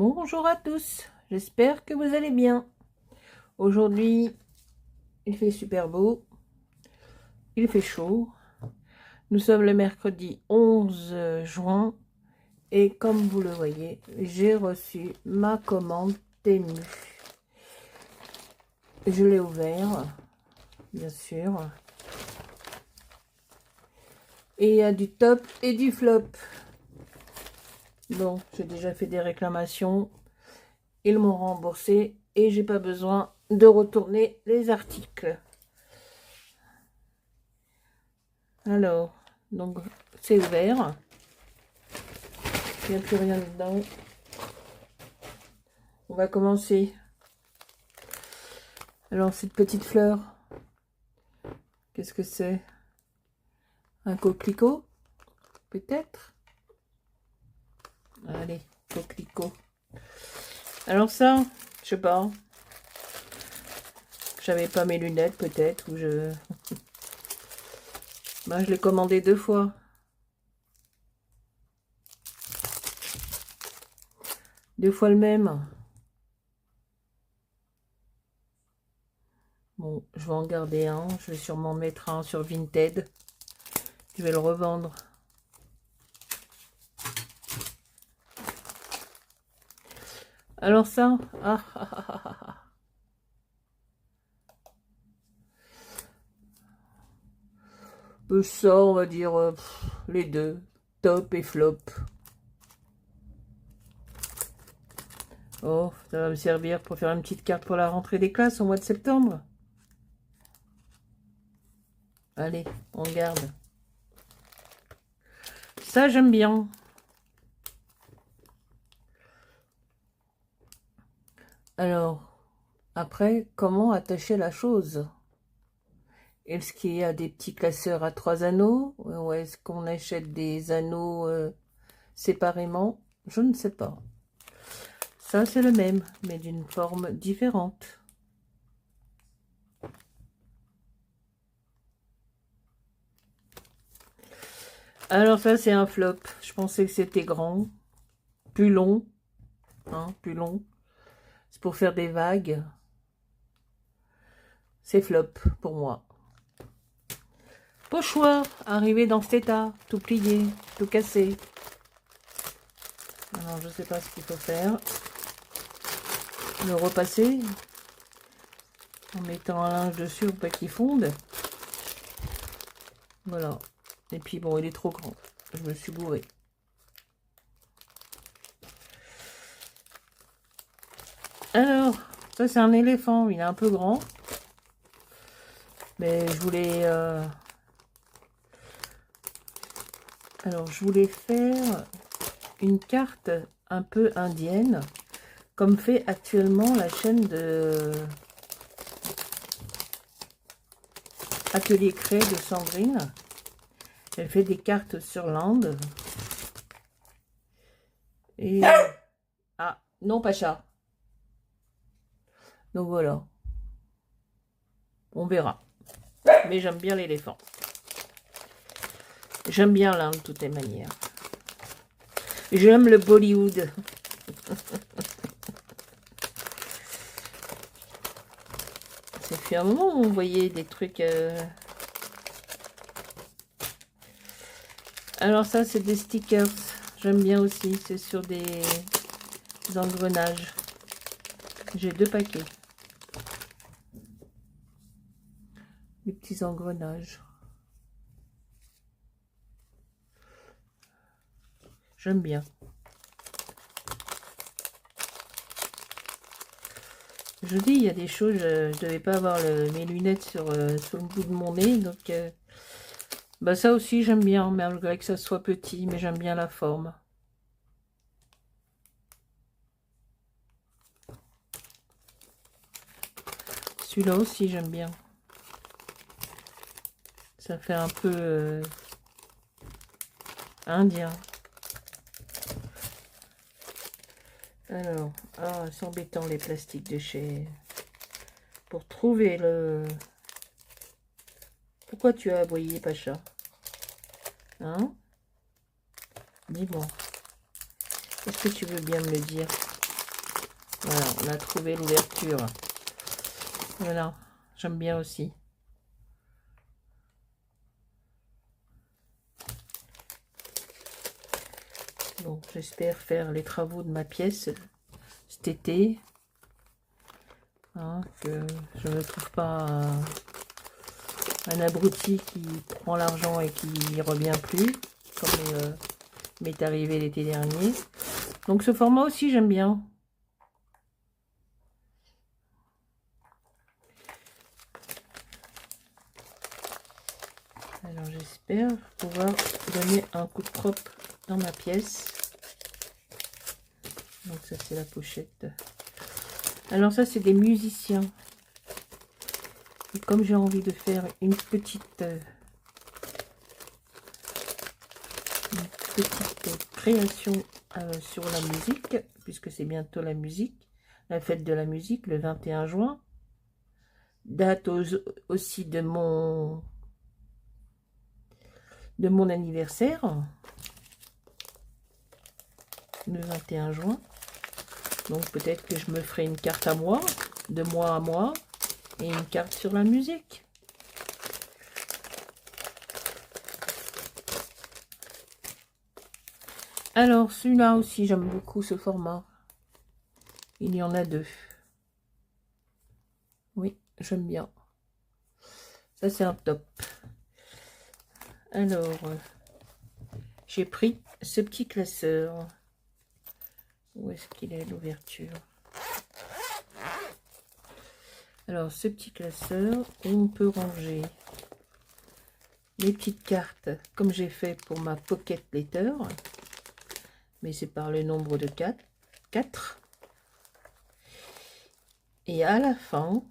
Bonjour à tous, j'espère que vous allez bien. Aujourd'hui, il fait super beau, il fait chaud. Nous sommes le mercredi 11 juin et comme vous le voyez, j'ai reçu ma commande Temu. Je l'ai ouvert, bien sûr. Et il y a du top et du flop. Bon, j'ai déjà fait des réclamations. Ils m'ont remboursé et j'ai pas besoin de retourner les articles. Alors, donc c'est ouvert. Il n'y a plus rien dedans. On va commencer. Alors, cette petite fleur, qu'est-ce que c'est? Un coquelicot? Peut-être? Allez, coquelicot. Alors ça, je sais pas. J'avais pas mes lunettes peut-être, ou je... Ben, je l'ai commandé 2 fois. Deux fois le même. Bon, je vais en garder un. Je vais sûrement mettre un sur Vinted. Je vais le revendre. Alors ça, ça, on va dire les deux, top et flop. Oh, ça va me servir pour faire une petite carte pour la rentrée des classes au mois de septembre. Allez, on garde. Ça, j'aime bien. Alors, après, comment attacher la chose? Est-ce qu'il y a des petits classeurs à 3 anneaux? Ou est-ce qu'on achète des anneaux séparément? Je ne sais pas. Ça, c'est le même, mais d'une forme différente. Alors ça, c'est un flop. Je pensais que c'était grand, plus long, hein, plus long. C'est pour faire des vagues. C'est flop pour moi. Pochoir, arrivé dans cet état, tout plié, tout cassé. Alors, je sais pas ce qu'il faut faire. Le repasser en mettant un linge dessus pour pas qu'il fonde. Voilà. Et puis bon, il est trop grand. Je me suis bourrée. Alors, ça c'est un éléphant. Il est un peu grand. Mais je voulais... Alors, je voulais faire une carte un peu indienne, comme fait actuellement la chaîne de Atelier Créé de Sandrine. Elle fait des cartes sur l'Inde. Et... Ah, non, pas chat. Donc voilà. On verra. Mais j'aime bien l'éléphant. J'aime bien l'Inde de toutes les manières. J'aime le Bollywood. Ça fait un moment où on voyait des trucs... Alors ça, c'est des stickers. J'aime bien aussi. C'est sur des engrenages. J'ai 2 paquets. Des petits engrenages. J'aime bien. Je dis, il y a des choses, je devais pas avoir mes lunettes sur le bout de mon nez, donc bah ça aussi j'aime bien, malgré que ça soit petit, mais j'aime bien la forme. Celui-là aussi j'aime bien. Ça fait un peu indien. Alors, c'est embêtant les plastiques de chez... Pour trouver le... Pourquoi tu as aboyé, Pacha? Hein? Dis-moi. Est-ce que tu veux bien me le dire? Voilà, on a trouvé l'ouverture. Voilà, j'aime bien aussi. Bon, j'espère faire les travaux de ma pièce cet été. Hein, que je ne trouve pas un abruti qui prend l'argent et qui n'y revient plus, comme m'est arrivé l'été dernier. Donc ce format aussi, j'aime bien. Alors j'espère pouvoir donner un coup de propre dans ma pièce. Donc ça c'est la pochette. Alors ça c'est des musiciens. Et comme j'ai envie de faire une petite création sur la musique, puisque c'est bientôt la musique, la fête de la musique, le 21 juin. Date aussi de mon anniversaire, le 21 juin. Donc peut-être que je me ferai une carte à moi, de mois à mois, et une carte sur la musique. Alors celui-là aussi, j'aime beaucoup ce format. Il y en a deux. Oui, j'aime bien. Ça c'est un top. Alors, j'ai pris ce petit classeur. Où est-ce qu'il est, l'ouverture? Alors, ce petit classeur où on peut ranger les petites cartes, comme j'ai fait pour ma Pocket Letter. Mais c'est par le nombre de 4. Et à la fin,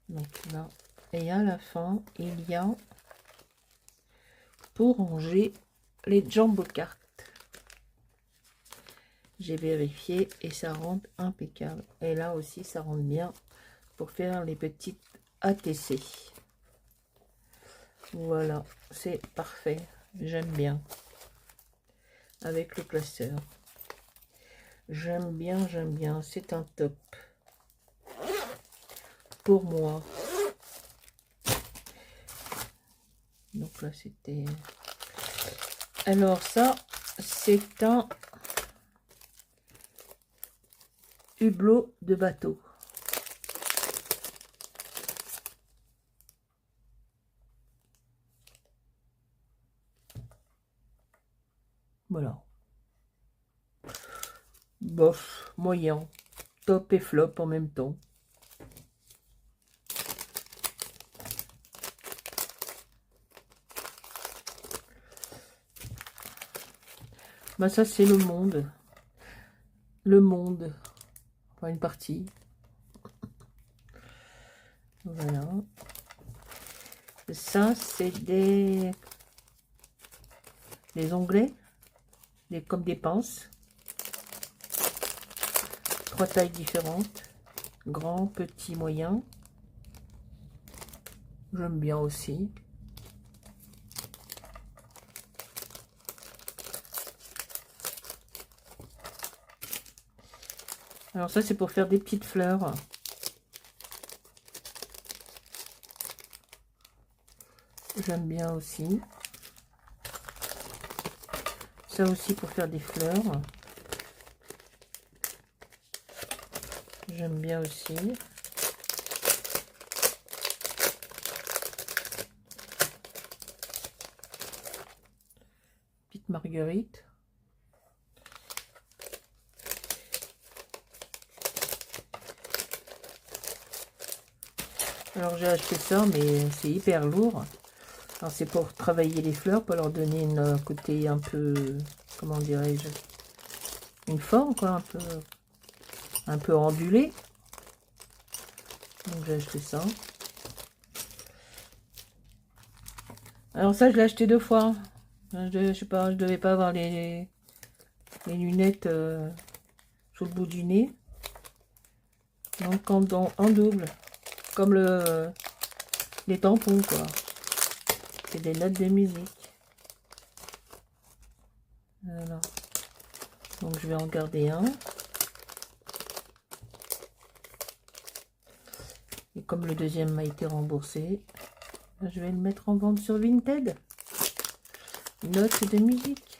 donc là, et à la fin, il y a pour ranger les jumbo cartes. J'ai vérifié et ça rentre impeccable. Et là aussi, ça rentre bien pour faire les petites ATC. Voilà, c'est parfait. J'aime bien. Avec le classeur. J'aime bien. C'est un top. Pour moi. Donc là, c'était... Alors ça, c'est un hublot de bateau. Voilà. Bof, moyen. Top et flop en même temps. Bah ça c'est le monde. Le monde. Enfin une partie. Voilà. Ça c'est des onglets. Comme des pinces. 3 tailles différentes. Grand, petit, moyen. J'aime bien aussi. Alors ça c'est pour faire des petites fleurs. J'aime bien aussi. Ça aussi pour faire des fleurs. J'aime bien aussi. Petite marguerite. Alors j'ai acheté ça, mais c'est hyper lourd. Alors c'est pour travailler les fleurs, pour leur donner un côté un peu, comment dirais-je, une forme quoi, un peu ondulée. Donc j'ai acheté ça. Alors ça je l'ai acheté 2 fois. Je sais pas, je devais pas avoir les lunettes sur le bout du nez. Donc en double, comme les tampons quoi. C'est des notes de musique. Voilà. Donc je vais en garder un. Et comme le deuxième m'a été remboursé, je vais le mettre en vente sur Vinted. Notes de musique.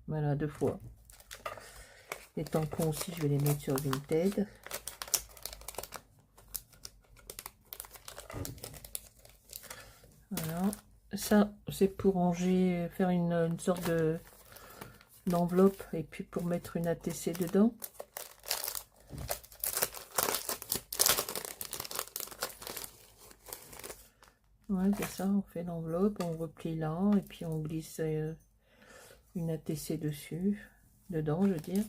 Voilà, 2 fois. Les tampons aussi, je vais les mettre sur Vinted. Voilà. Ça, c'est pour ranger, faire une sorte d'enveloppe et puis pour mettre une ATC dedans. Ouais, c'est ça, on fait l'enveloppe, on replie là et puis on glisse une ATC dessus, dedans, je veux dire.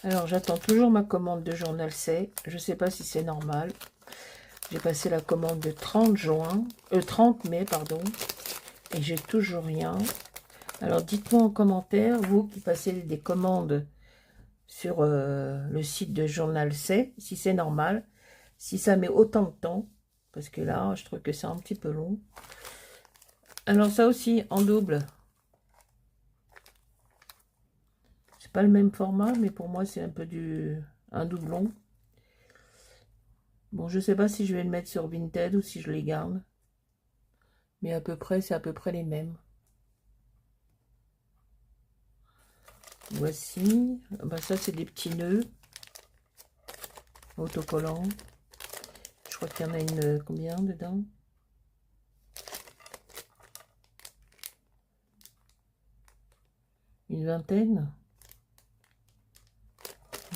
Alors, j'attends toujours ma commande de journal C. Je ne sais pas si c'est normal. J'ai passé la commande de 30 mai, pardon, et j'ai toujours rien. Alors, dites-moi en commentaire, vous qui passez des commandes sur le site de journal C, si c'est normal, si ça met autant de temps, parce que là, je trouve que c'est un petit peu long. Alors, ça aussi, en double. C'est pas le même format, mais pour moi, c'est un peu un doublon. Bon, je sais pas si je vais le mettre sur Vinted ou si je les garde. Mais à peu près, c'est à peu près les mêmes. Voici. Bah, ça, c'est des petits nœuds autocollants. Je crois qu'il y en a combien dedans? Une vingtaine.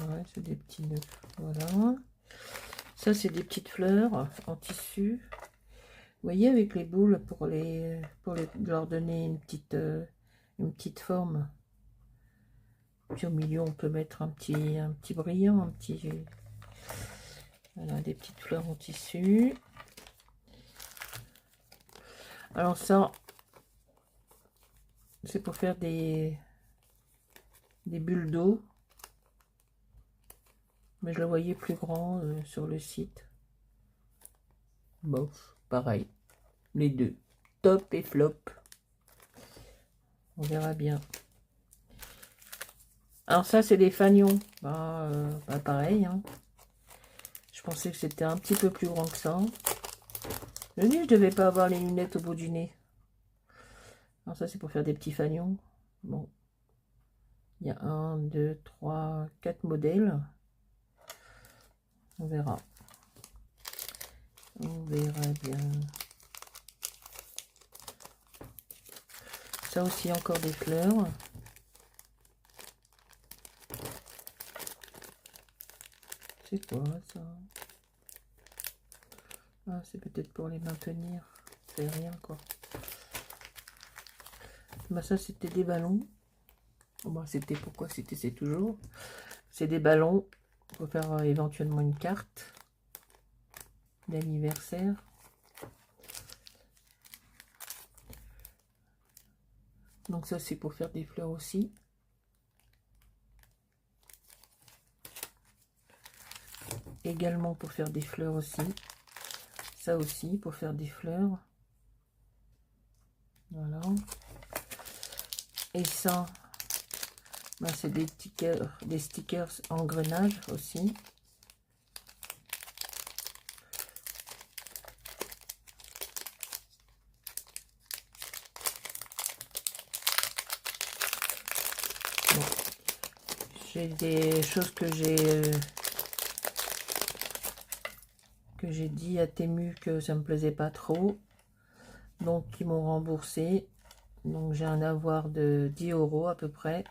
Ouais, c'est des petits nœuds. Voilà. Ça, c'est des petites fleurs en tissu. Vous voyez, avec les boules pour leur donner une petite forme. Puis au milieu, on peut mettre un petit brillant, voilà, des petites fleurs en tissu. Alors ça, c'est pour faire des bulles d'eau. Mais je le voyais plus grand sur le site. Bof, pareil. Les deux. Top et flop. On verra bien. Alors ça, c'est des fanions. Bah, pareil. Hein. Je pensais que c'était un petit peu plus grand que ça. Je dis, je devais pas avoir les lunettes au bout du nez. Alors ça, c'est pour faire des petits fanions. Bon. Il y a 1, 2, 3, 4 modèles. On verra. On verra bien. Ça aussi, encore des fleurs. C'est quoi ça? Ah, c'est peut-être pour les maintenir. C'est rien quoi. Bah ça, c'était des ballons. Bon, c'était pourquoi c'était, c'est toujours. C'est des ballons pour faire éventuellement une carte d'anniversaire. Donc ça, c'est pour faire des fleurs aussi. Également pour faire des fleurs aussi. Ça aussi, pour faire des fleurs. Voilà. Et ça, bah, c'est des stickers engrenages aussi. Bon. J'ai des choses que j'ai dit à Temu que ça me plaisait pas trop. Donc, ils m'ont remboursé. Donc, j'ai un avoir de 10 € à peu près.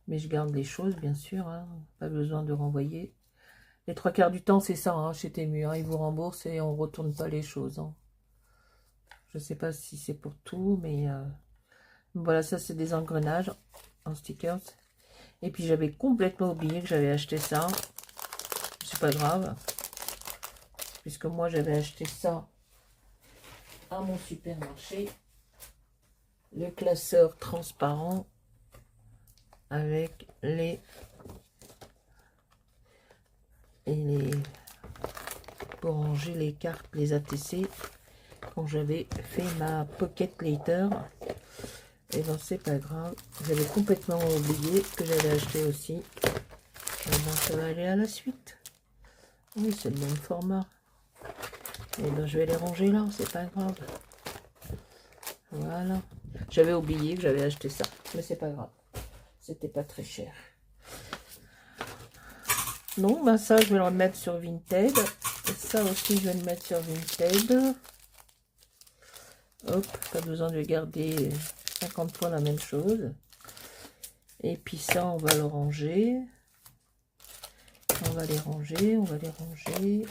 Mais je garde les choses, bien sûr. Hein. Pas besoin de renvoyer. Les 3/4 du temps, c'est ça, hein, chez Temu. Hein. Ils vous remboursent et on ne retourne pas les choses. Hein. Je ne sais pas si c'est pour tout, mais... Voilà, ça, c'est des engrenages en stickers. Et puis, j'avais complètement oublié que j'avais acheté ça. C'est pas grave. Puisque moi, j'avais acheté ça à mon supermarché. Le classeur transparent avec les pour ranger les cartes, les ATC, quand j'avais fait ma Pocket Later. Et ben c'est pas grave, j'avais complètement oublié que j'avais acheté aussi. Et ben ça va aller à la suite. Oui, c'est le même format. Et ben je vais les ranger là, c'est pas grave. Voilà. J'avais oublié que j'avais acheté ça, mais c'est pas grave. C'était pas très cher. Non, ben ça, je vais le remettre sur Vinted. Et ça aussi, je vais le mettre sur Vinted. Hop, pas besoin de garder 50 fois la même chose. Et puis ça, on va le ranger. On va les ranger, on va les ranger.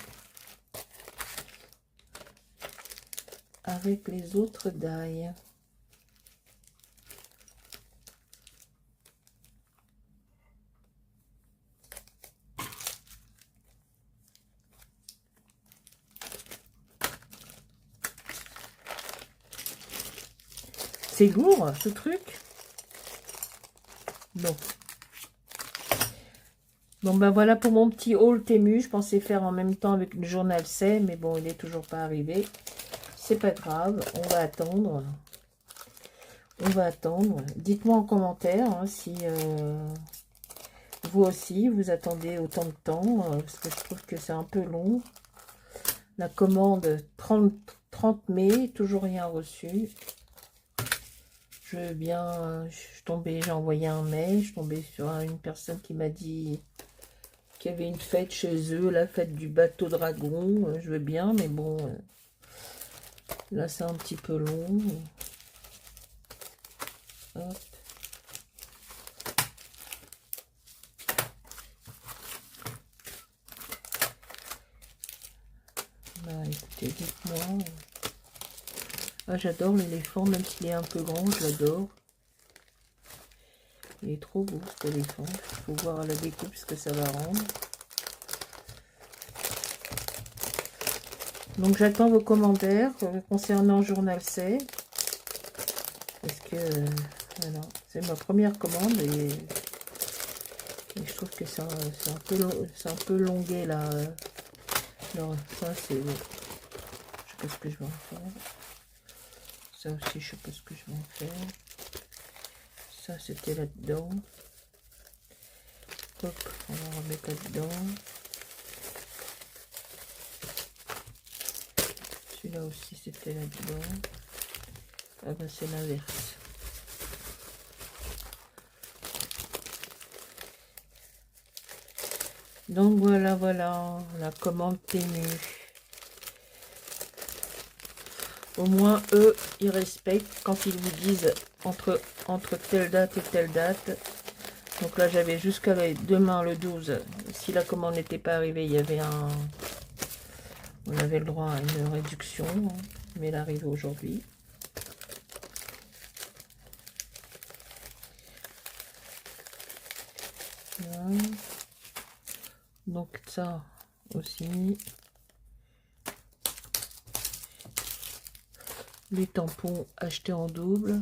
Avec les autres die. C'est lourd, ce truc? Non. Bon, ben voilà pour mon petit haul Temu. Je pensais faire en même temps avec le journal C, mais bon, il n'est toujours pas arrivé. C'est pas grave, on va attendre. On va attendre. Dites-moi en commentaire hein, si vous aussi, vous attendez autant de temps, parce que je trouve que c'est un peu long. La commande 30 mai, toujours rien reçu. Je veux bien, j'ai envoyé un mail, je suis tombée sur une personne qui m'a dit qu'il y avait une fête chez eux, la fête du bateau dragon. Je veux bien, mais bon, là c'est un petit peu long. Hop. Bah écoutez, dites-moi. Ah, j'adore l'éléphant, même s'il est un peu grand, je l'adore. Il est trop beau cet éléphant. Il faut voir à la découpe ce que ça va rendre. Donc j'attends vos commentaires concernant Journal C. Parce que voilà, c'est ma première commande et je trouve que c'est un peu longué là. Non, ça c'est. Je sais pas ce que je vais en faire. Ça aussi, je sais pas ce que je vais en faire. Ça, c'était là-dedans. Hop, on va remettre là-dedans. Celui-là aussi, c'était là-dedans. Ah ben, c'est l'inverse. Donc voilà, voilà, la commande Temu. Au moins, eux, ils respectent quand ils vous disent entre telle date et telle date. Donc là, j'avais jusqu'à demain, le 12. Si la commande n'était pas arrivée, il y avait on avait le droit à une réduction. Mais elle arrive aujourd'hui. Voilà. Donc ça aussi. Les tampons achetés en double.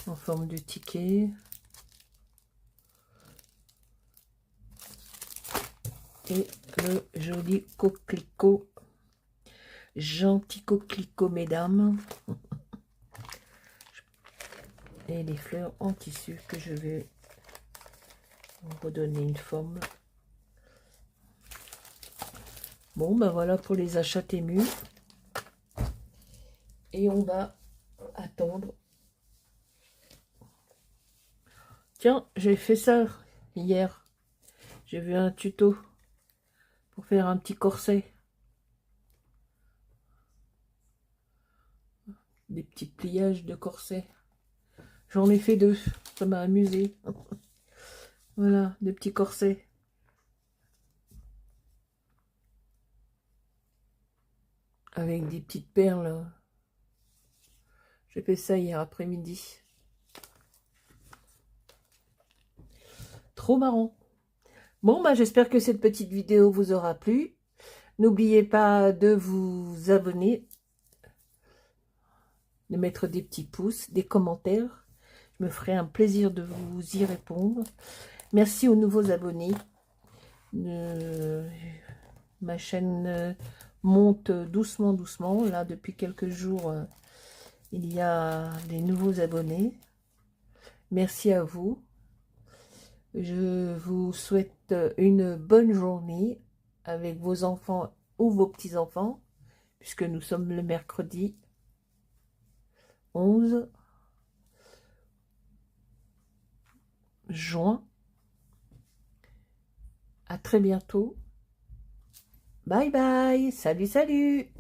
En forme de ticket. Et le joli coquelicot. Gentil coquelicot, mesdames. Et les fleurs en tissu que je vais redonner une forme. Bon, ben voilà pour les achats Temu. Et on va attendre. Tiens, j'ai fait ça hier. J'ai vu un tuto pour faire un petit corset. Des petits pliages de corset. J'en ai fait 2. Ça m'a amusé. Voilà, des petits corsets. Avec des petites perles. J'ai fait ça hier après-midi. Trop marrant. Bon, bah, j'espère que cette petite vidéo vous aura plu. N'oubliez pas de vous abonner, de mettre des petits pouces, des commentaires. Je me ferai un plaisir de vous y répondre. Merci aux nouveaux abonnés. Ma chaîne monte doucement, doucement. Là, depuis quelques jours, il y a des nouveaux abonnés. Merci à vous. Je vous souhaite une bonne journée avec vos enfants ou vos petits-enfants, puisque nous sommes le mercredi 11 juin. À très bientôt. Bye bye. Salut, salut.